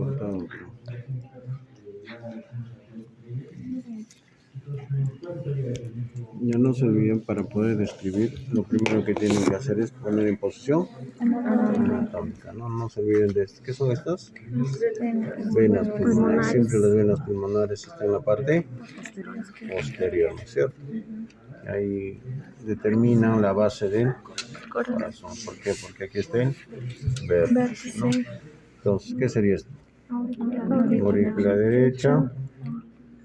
importante. Ya no se olviden, para poder describir, lo primero que tienen que hacer es poner en posición anatómica. No se olviden de esto. ¿Qué son estas? Venas pulmonares. Siempre las venas pulmonares están en la parte posterior, ¿no es cierto? Y ahí determinan la base del corazón. ¿Por qué? Porque aquí está el vértice, ¿no? Entonces, ¿qué sería esto? Aurícula derecha,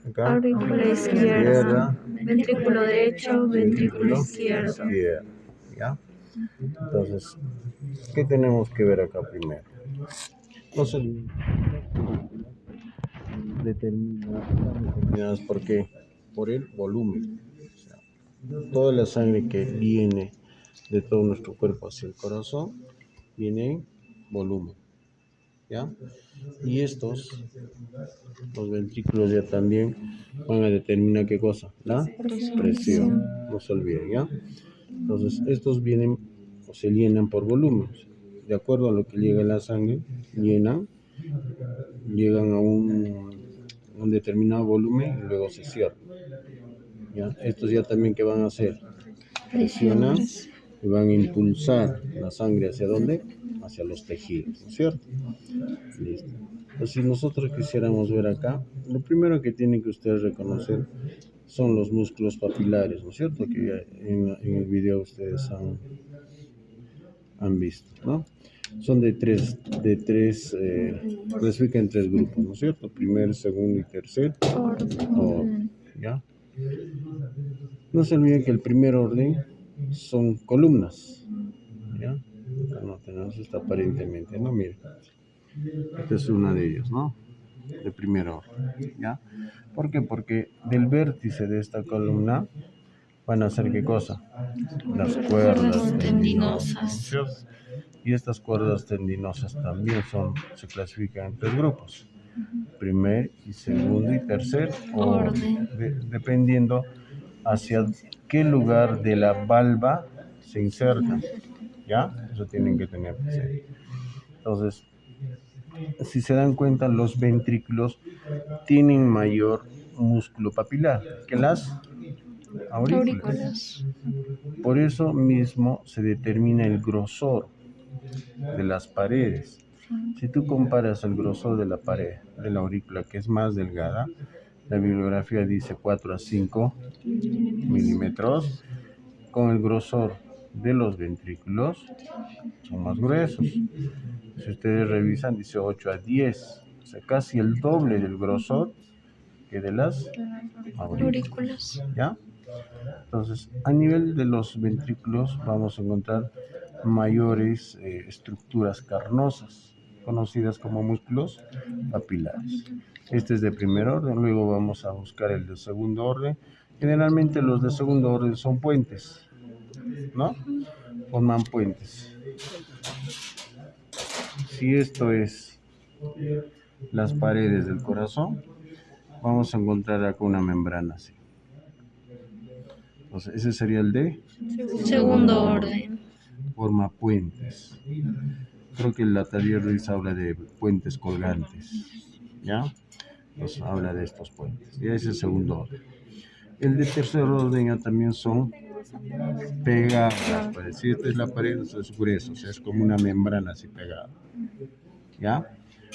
acá, aurícula izquierda, ventrículo derecho, ventrículo izquierdo. ¿Ya? Entonces, ¿qué tenemos que ver acá primero? Entonces, determinadas ¿por qué? Por el volumen. O sea, toda la sangre que viene de todo nuestro cuerpo hacia el corazón viene en volumen. ¿Ya? Y los ventrículos ya también van a determinar ¿qué cosa? La presión. No se olviden, ¿ya? Entonces, estos vienen o se llenan por volumen. De acuerdo a lo que llega la sangre, llegan a un determinado volumen y luego se cierran. ¿Ya? Estos ya también ¿qué van a hacer? Presionan y van a impulsar la sangre ¿hacia dónde? Hacia los tejidos, ¿no es cierto? Listo. Entonces, si nosotros quisiéramos ver acá, lo primero que tienen que ustedes reconocer son los músculos papilares, ¿no es cierto? Que ya en el video ustedes han visto, ¿no? Son de tres, clasifican en tres grupos, ¿no es cierto? Primer, segundo y tercer orden, ¿ya? No se olviden que el primer orden son columnas, ¿ya? Acá no tenemos esta aparentemente, ¿no? Miren, esta es una de ellas, ¿no? De primer orden, ¿ya? ¿Por qué? Porque del vértice de esta columna van a ser ¿qué cosa? Las cuerdas tendinosas. Y estas cuerdas tendinosas también se clasifican en tres grupos. Primer y segundo y tercer orden. Dependiendo hacia qué lugar de la valva se insertan. ¿Ya? Eso tienen que tener presente. Entonces, si se dan cuenta, los ventrículos tienen mayor músculo papilar que las aurículas. Por eso mismo se determina el grosor de las paredes. Si tú comparas el grosor de la pared de la aurícula, que es más delgada, la bibliografía dice 4 a 5 milímetros, con el grosor de los ventrículos son más gruesos. Si ustedes revisan, dice 8 a 10, o sea, casi el doble del grosor que de las aurículas. ¿Ya? Entonces, a nivel de los ventrículos vamos a encontrar mayores estructuras carnosas, conocidas como músculos papilares. Este es de primer orden, luego vamos a buscar el de segundo orden. Generalmente los de segundo orden son puentes, ¿no? Forman puentes. Si esto es las paredes del corazón, vamos a encontrar acá una membrana así. Entonces, ese sería el de segundo orden. Forma puentes. Creo que la Taller Ruiz habla de puentes colgantes, ¿ya? Pues habla de estos puentes. Y ese es el segundo orden. El de tercer orden ya también son pegadas. Para decir, esta es la pared, eso es grueso, o sea, es como una membrana así pegada, ¿ya?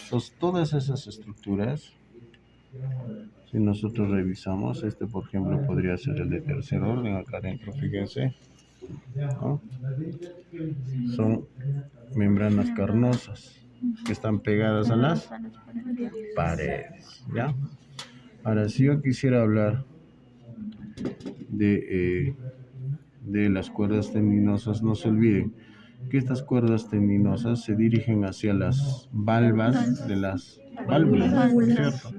Entonces, todas esas estructuras, si nosotros revisamos, este por ejemplo podría ser el de tercer orden, acá adentro, fíjense, ¿no? Son membranas carnosas que están pegadas a las paredes, ¿ya? Ahora, si yo quisiera hablar de las cuerdas tendinosas, no se olviden que estas cuerdas tendinosas se dirigen hacia las valvas de las válvulas, ¿cierto?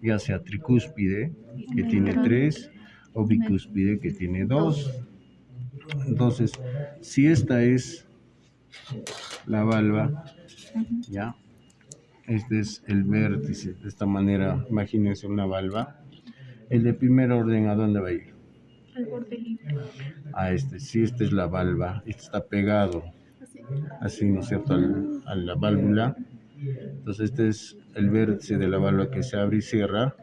Y hacia tricúspide, que tiene 3, o bicúspide, que tiene 2. Entonces, si esta es la valva, ¿ya? Este es el vértice. De esta manera, imagínense una valva. El de primer orden, ¿a dónde va a ir? Al borde libre. A este. Si esta es la valva, este está pegado, así, ¿no es cierto?, a la válvula. Entonces, este es el vértice de la válvula que se abre y cierra.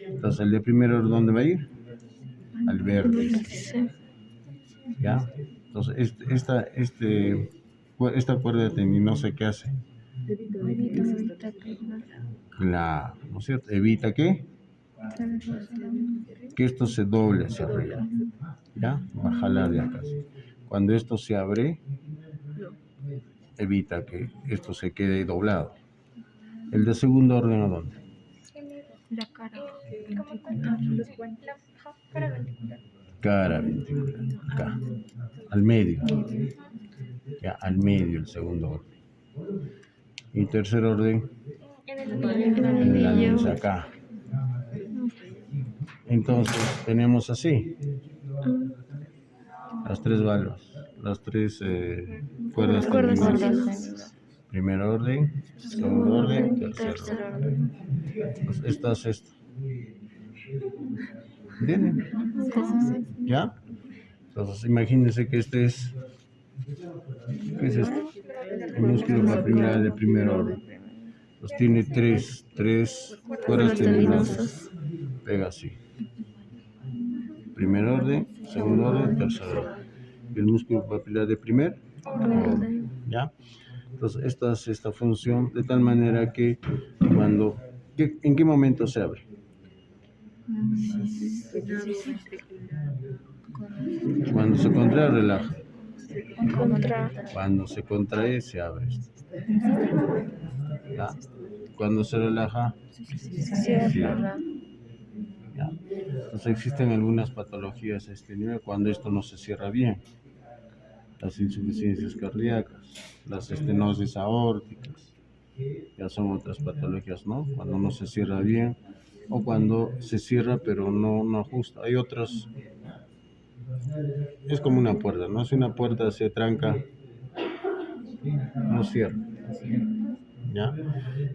Entonces, el de primero, ¿dónde va a ir? Al vértice. Vértice. ¿Ya? Entonces, esta cuerda tendinosa, ¿qué hace? Claro, ¿no es cierto? Evita que esto se doble hacia arriba. ¿Ya? Va a jalar de acá. Cuando esto se abre, evita que esto se quede doblado. El de segundo orden, ¿a dónde? La cara. Cara ventricular. Acá. Al medio. Ya, al medio el segundo orden. Y tercer orden, en la luz acá. Entonces tenemos así las tres válvulas, las tres cuerdas tendinosas. Primer orden, segundo orden, tercer orden. Entonces, esta es esto. ¿Entienden? ¿Ya? Entonces imagínense que este es, ¿qué es esto? El músculo papilar de primer orden. Pues tiene tres cuerdas tendinosas. Pega así. Primer orden, segundo orden, tercer orden. Y el músculo papilar de primer orden. ¿Ya? Entonces, esta es esta función de tal manera que ¿en qué momento se abre? Cuando se contrae, relaja. Cuando se contrae, se abre esto. ¿Ya? Cuando se relaja, cierra. ¿Ya? Entonces existen algunas patologías a este nivel cuando esto no se cierra bien. Las insuficiencias cardíacas, las estenosis aórticas, ya son otras patologías, ¿no? Cuando no se cierra bien o cuando se cierra pero no ajusta. Hay otras, es como una puerta, ¿no? Si una puerta se tranca, no cierra, ¿ya?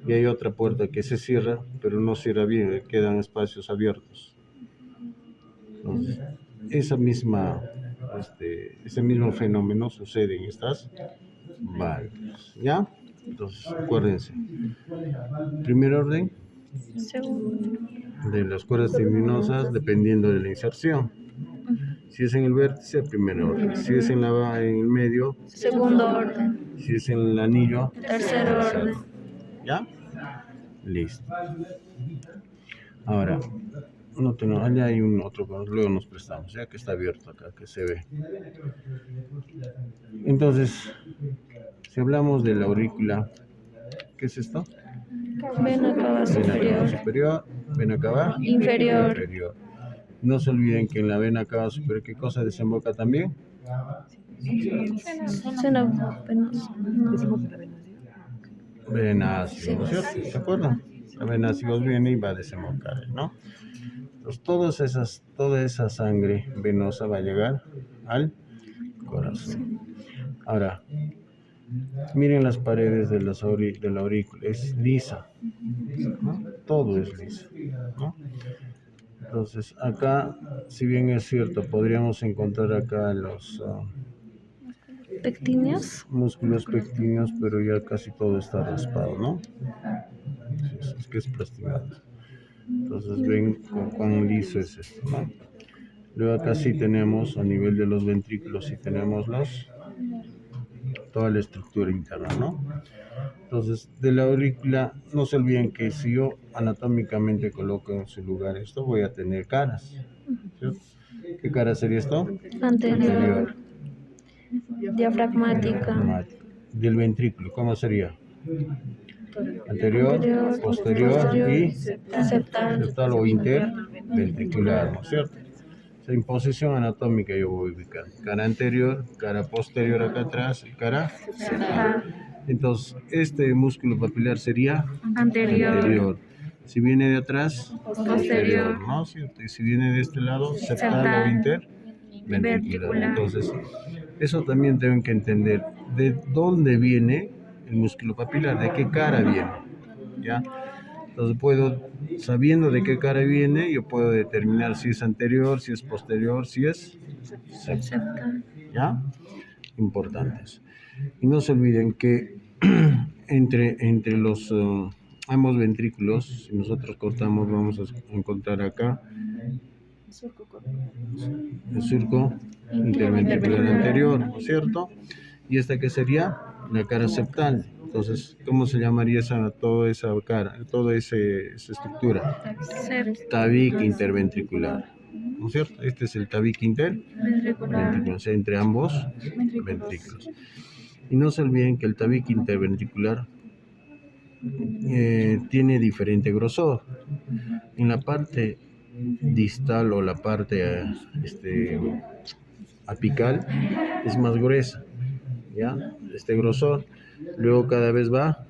Y hay otra puerta que se cierra pero no cierra bien, quedan espacios abiertos. Entonces, ese mismo fenómeno sucede en estas válvulas, ¿ya? Entonces, acuérdense. Primer orden de las cuerdas tendinosas dependiendo de la inserción. Si es en el vértice, primer orden. Si es en el medio, segundo orden. Si es en el anillo, Tercer orden. ¿Ya? Listo. Ahora, allá hay un otro, luego nos prestamos, ya que está abierto acá, que se ve. Entonces, si hablamos de la aurícula, ¿qué es esto? Vena cava superior. Vena cava Inferior. No se olviden que en la vena cava superior, ¿qué cosa desemboca también? Seno venoso. Vena ácida, ¿no es cierto? ¿Se acuerdan? La vena ácida viene y va a desembocar, ¿no? Entonces, toda esa sangre venosa va a llegar al corazón. Ahora, miren las paredes de la aurícula, es lisa, ¿no? Todo es liso, ¿no? Entonces, acá, si bien es cierto, podríamos encontrar acá los músculos pectíneos, pero ya casi todo está raspado, ¿no? Es que es plasticado. Entonces, ven cuán liso es esto, ¿no? Luego acá sí tenemos, a nivel de los ventrículos, sí tenemos toda la estructura interna, ¿no? Entonces, de la aurícula, no se olviden que si yo anatómicamente coloco en su lugar esto, voy a tener caras, ¿cierto? ¿Qué cara sería esto? Anterior. Diafragmática. Del ventrículo, ¿cómo sería? Anterior, posterior y septal o interventricular, ¿no es cierto? En posición anatómica yo voy a ubicar cara anterior, cara posterior acá atrás y cara septal. Entonces, este músculo papilar sería anterior. Si viene de atrás, posterior, ¿no es cierto? Y si viene de este lado, septal o interventricular. Entonces, eso también deben que entender de dónde viene el músculo papilar, de qué cara viene, ¿ya? Entonces sabiendo de qué cara viene, yo puedo determinar si es anterior, si es posterior, si es septal, ¿ya? Importantes. Y no se olviden que entre los ambos ventrículos, si nosotros cortamos, vamos a encontrar acá el surco interventricular anterior, ¿no es cierto? Y esta que sería la cara septal. Entonces, ¿cómo se llamaría toda esa cara, esa estructura? Tabique interventricular, ¿no es cierto? Este es el tabique interventricular, o sea, entre ambos ventrículos. Y no se olviden que el tabique interventricular tiene diferente grosor. En la parte distal o la parte apical es más gruesa, ¿ya? Este grosor luego cada vez va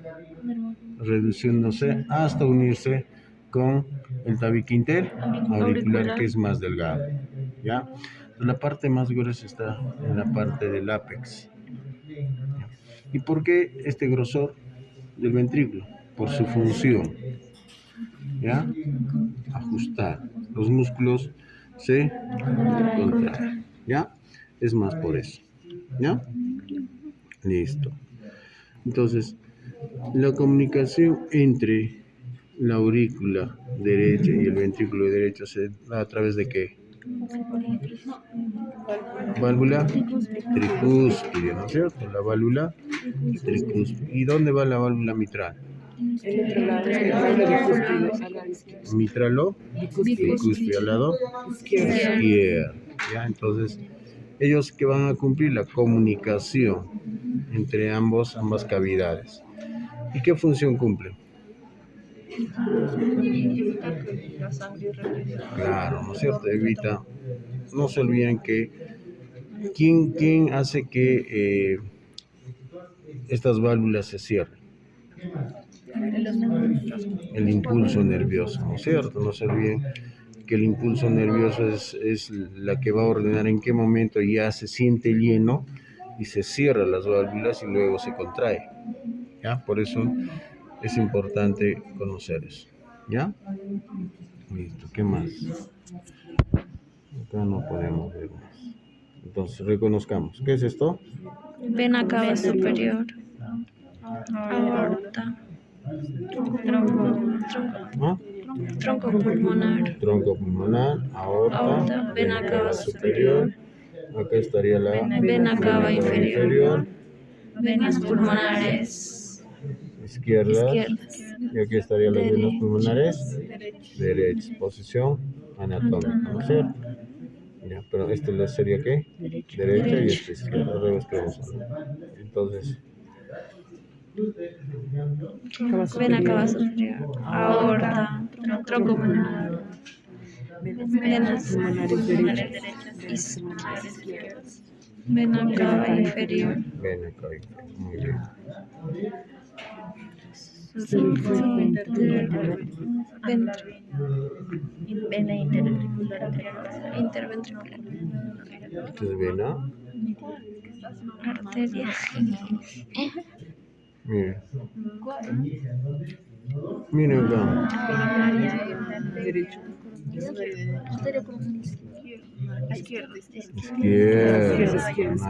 reduciéndose hasta unirse con el tabique interauricular, que es más delgado, ¿ya? La parte más gruesa está en la parte del ápex. ¿Y por qué este grosor del ventrículo? Por su función, ¿ya? Ajustar. Los músculos se contraen, ¿ya? Es más por eso, ¿ya? Listo. Entonces, la comunicación entre la aurícula derecha y el ventrículo derecho se da a través de ¿qué? Válvula tricúspide, ¿no es cierto? La válvula tricúspide. ¿Y dónde va la válvula mitral? Mitralo bicúspide, al lado izquierdo. ¿Ya? Entonces, ellos que van a cumplir la comunicación entre ambas cavidades. ¿Y qué función cumplen? Claro, ¿no es cierto? Evita, no se olviden que ¿quién hace que estas válvulas se cierren? El impulso nervioso, ¿no es cierto? No se olviden que el impulso nervioso es la que va a ordenar en qué momento ya se siente lleno y se cierran las válvulas y luego se contrae, ¿ya? Por eso es importante conocer eso, ¿ya? Listo, ¿qué más? Acá no podemos ver más. Entonces, reconozcamos. ¿Qué es esto? Vena cava superior. Aorta. Tronco pulmonar. Tronco pulmonar, aorta, vena cava superior. Acá estaría la Vena cava inferior. Venas pulmonares izquierdas. Y aquí estarían las venas pulmonares derechas. Posición anatómica, ¿no es cierto? Ya, pero esta sería ¿qué? Derecha y esta izquierda. Al revés que vamos a ver. Entonces, vena cava superior. Aorta. Tronco pulmonar. Venas pulmonares derechas. Izquierdas. Vena cava inferior. Vena cava inferior. Muy bien. Vena interventricular. Entonces, vena. Arteria. Miren acá.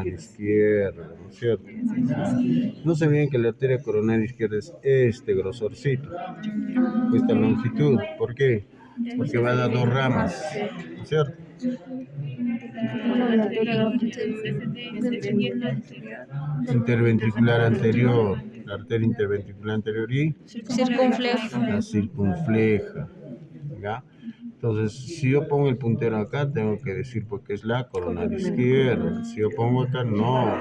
Izquierda, ¿no es cierto? No se olviden que la arteria coronaria izquierda es este grosorcito, esta longitud. ¿Por qué? Porque va a dar dos ramas, ¿no es cierto? Interventricular anterior, la arteria interventricular anterior y la circunfleja, ¿ya? Entonces, si yo pongo el puntero acá, tengo que decir porque es la coronaria izquierda. Si yo pongo acá, no.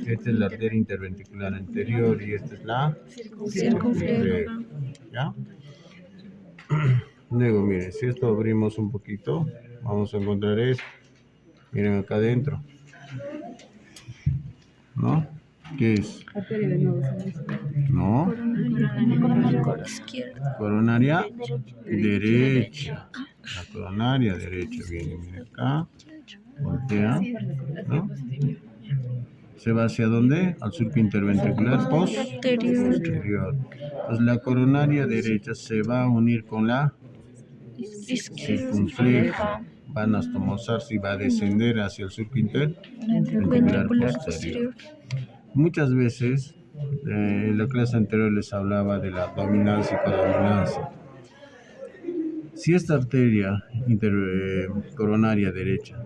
Esta es la arteria interventricular anterior y esta es la circunfleja, ¿ya? Luego, miren, si esto abrimos un poquito, vamos a encontrar esto. Miren acá adentro, ¿no? ¿Qué es? No. Coronaria derecha. La coronaria derecha viene, mira acá. Voltea, ¿no? ¿Se va hacia dónde? Al surco interventricular posterior. Entonces la coronaria derecha se va a unir con la circunfleja. Va a anastomosarse y va a descender hacia el surco interventricular posterior. Muchas veces En la clase anterior les hablaba de la dominancia y codominancia. Si esta arteria coronaria derecha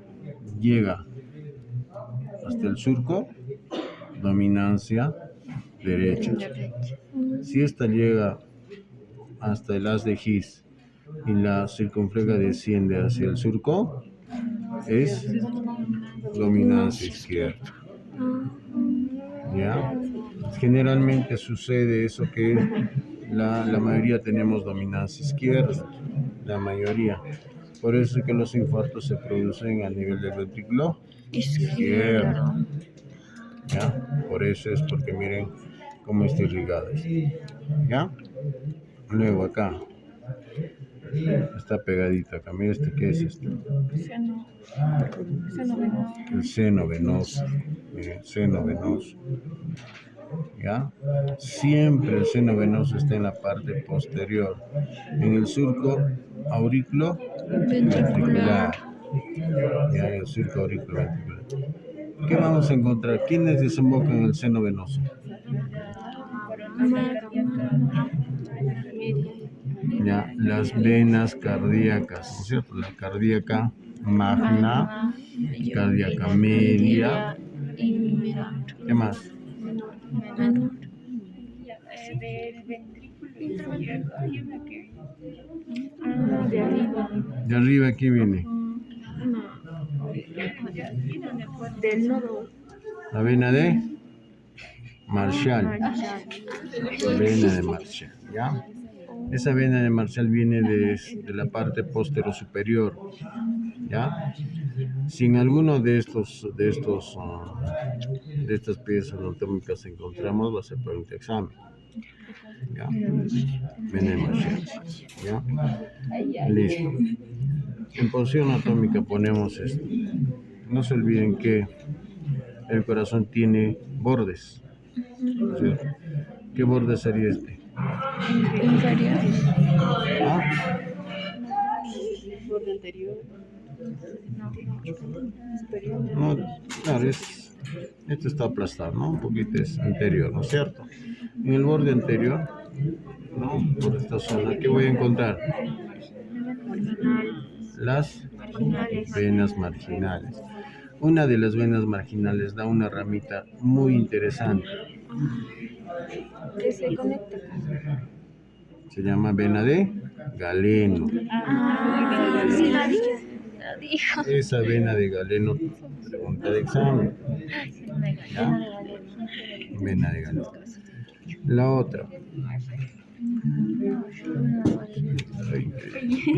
llega hasta el surco, dominancia derecha. Si esta llega hasta el haz de His y la circunfleja desciende hacia el surco, es dominancia izquierda. ¿Ya? Generalmente sucede eso que la mayoría tenemos dominancia izquierda, la mayoría. Por eso es que los infartos se producen a nivel del ventrículo izquierdo. ¿Ya? Por eso es porque miren cómo está irrigado. ¿Ya? Luego acá. Está pegadito acá. Mira ¿qué es esto? El seno venoso. Miren, seno venoso. ¿Ya? Siempre el seno venoso está en la parte posterior, en el surco aurículo ventricular. ¿Ya? En el surco aurículo ventricular. ¿Qué vamos a encontrar? ¿Quiénes desembocan en el seno venoso? Ya, las venas cardíacas, ¿no es cierto? La cardíaca magna, cardíaca media. ¿Qué más? De arriba aquí viene. Del nodo. La vena de Marshall. Vena de Marshall, ¿ya? Esa vena de Marshall viene de la parte postero superior, ¿ya? Si en alguno de estas piezas anatómicas encontramos, va a ser para un examen, ¿ya? Vena de Marshall, ¿ya? Listo. En posición anatómica ponemos esto. No se olviden que el corazón tiene bordes. ¿Sí? ¿Qué borde sería este? Inferior. ¿Ah? Borde anterior. No, claro, esto está aplastado, ¿no? Un poquito es anterior, ¿no es cierto? En el borde anterior, ¿no? Por esta zona, ¿qué voy a encontrar? Las venas marginales. Una de las venas marginales da una ramita muy interesante. ¿Qué se conecta? Se llama vena de Galeno. Sí, la dijo. Esa vena de Galeno, pregunta de examen. ¿Ya? Vena de Galeno. La otra.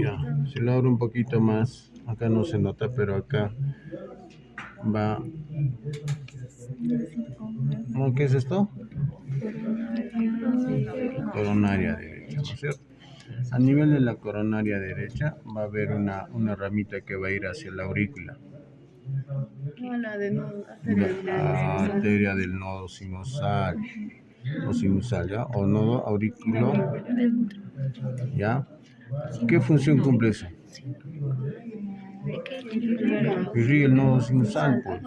Ya. Si lo abro un poquito más, acá no se nota, pero acá va. ¿No? ¿Qué es esto? Coronaria derecha, ¿no es cierto? A nivel de la coronaria derecha va a haber una ramita que va a ir hacia la aurícula. La arteria del nodo sinusal o sinusal, ¿ya? O nodo aurículo, ¿ya? ¿Qué función cumple eso? Irriga el nodo sinusal, pues.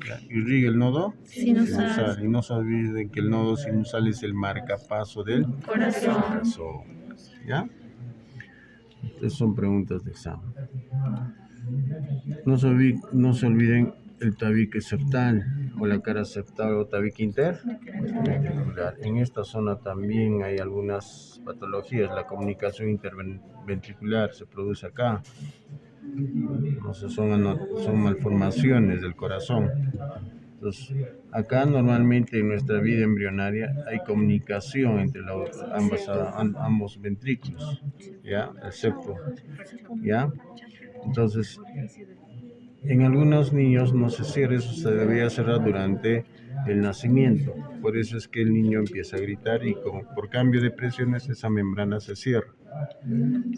¿Ya? Irriga el nodo sinusal. Y no se olviden que el nodo sinusal es el marcapaso del corazón. ¿Ya? Estas son preguntas de examen. No se olviden el tabique septal o la cara septal o tabique interventricular. En esta zona también hay algunas patologías. La comunicación interventricular se produce acá. Entonces son malformaciones del corazón. Entonces, acá normalmente en nuestra vida embrionaria hay comunicación entre ambos ventrículos, ¿ya? El septo, ¿ya? Entonces, en algunos niños no se cierra, eso se debería cerrar durante el nacimiento. Por eso es que el niño empieza a gritar y por cambio de presiones esa membrana se cierra.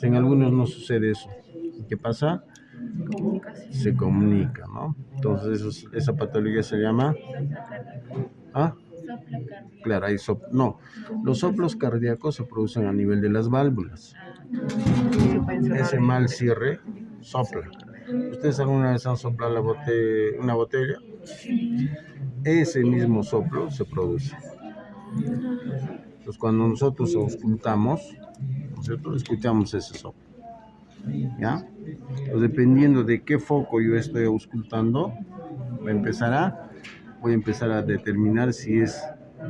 En algunos no sucede eso. ¿Qué pasa? Se comunica, ¿no? Entonces esa patología se llama claro, los soplos cardíacos se producen a nivel de las válvulas. Ese mal cierre sopla. ¿Ustedes alguna vez han soplado una botella? Ese mismo soplo se produce. Entonces, cuando nosotros auscultamos, nosotros escuchamos ese soplo. ¿Ya? Entonces, dependiendo de qué foco yo estoy auscultando, voy a empezar a determinar si es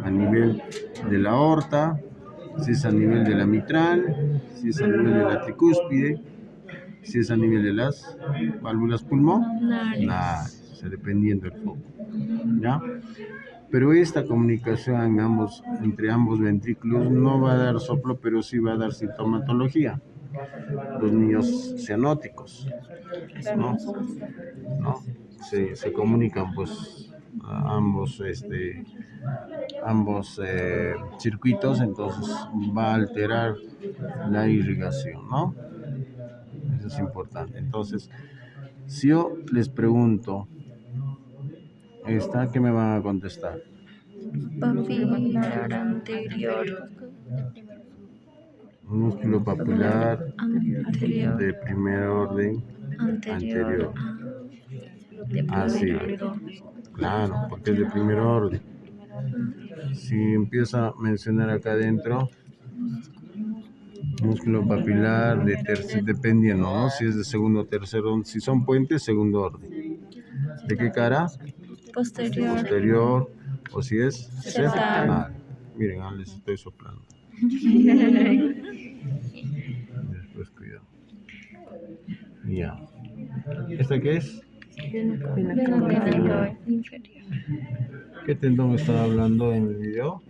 a nivel de la aorta, si es a nivel de la mitral, si es a nivel de la tricúspide, si es a nivel de las válvulas pulmonares, o sea, dependiendo del foco. ¿Ya? Pero esta comunicación entre ambos ventrículos no va a dar soplo, pero sí va a dar sintomatología. Los niños cianóticos, ¿no? Se comunican pues ambos circuitos, entonces va a alterar la irrigación, ¿no? Eso es importante. Entonces, si yo les pregunto ¿qué me van a contestar? Papilar anterior. Músculo papilar Anterior. de primer orden anterior. Así es. Claro, porque es de primer orden. Si empiezo a mencionar acá adentro, músculo papilar de tercer, dependiendo, ¿no? Si es de segundo o tercer orden, si son puentes, segundo orden. ¿De qué cara? Posterior, o si es septal. Miren, les estoy soplando. Después cuidado. Ya. ¿Esta qué es? Vena inferior. ¿Qué tendón estaba hablando en el video?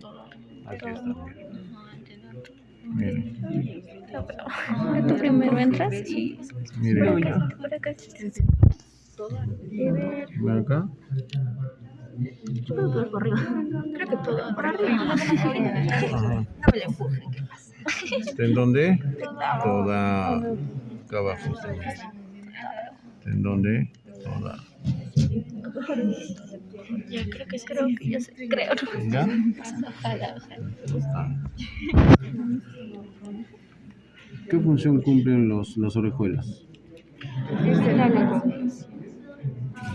Aquí está, miren. Tú primero entras y Miren acá. por acá. ¿Ven acá? Creo que todo por arriba. Ajá. No me le empujen, ¿qué pasa? ¿Tendón de? Toda. Acá abajo está. ¿Tendón de? Toda. Ya creo que ya sé, creo. ¿Ya? Ojalá. ¿Qué función cumplen las orejuelas?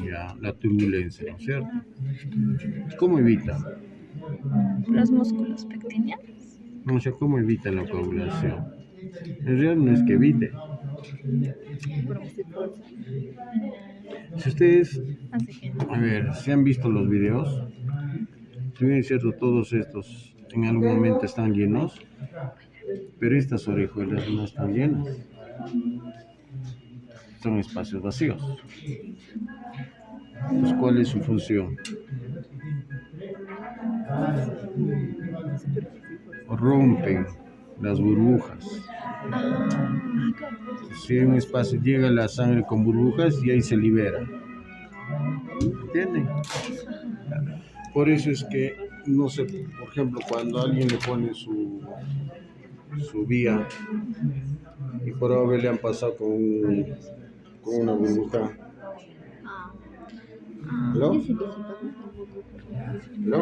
Ya, la turbulencia, ¿no es cierto? ¿Cómo evita? Los músculos pectineales. No, o sea, ¿cómo evita la coagulación? En realidad no es que evite. Si ustedes, a ver, si han visto los videos, si bien es cierto, todos estos en algún momento están llenos, pero estas orejuelas no están llenas. Son espacios vacíos. Entonces, ¿cuál es su función? Rompen las burbujas. Si hay un espacio, llega la sangre con burbujas y ahí se libera. ¿Entienden? Por eso es que, no sé, por ejemplo, cuando alguien le pone su vía y por ahora le han pasado con una burbuja. ¿Lo? ¿Lo?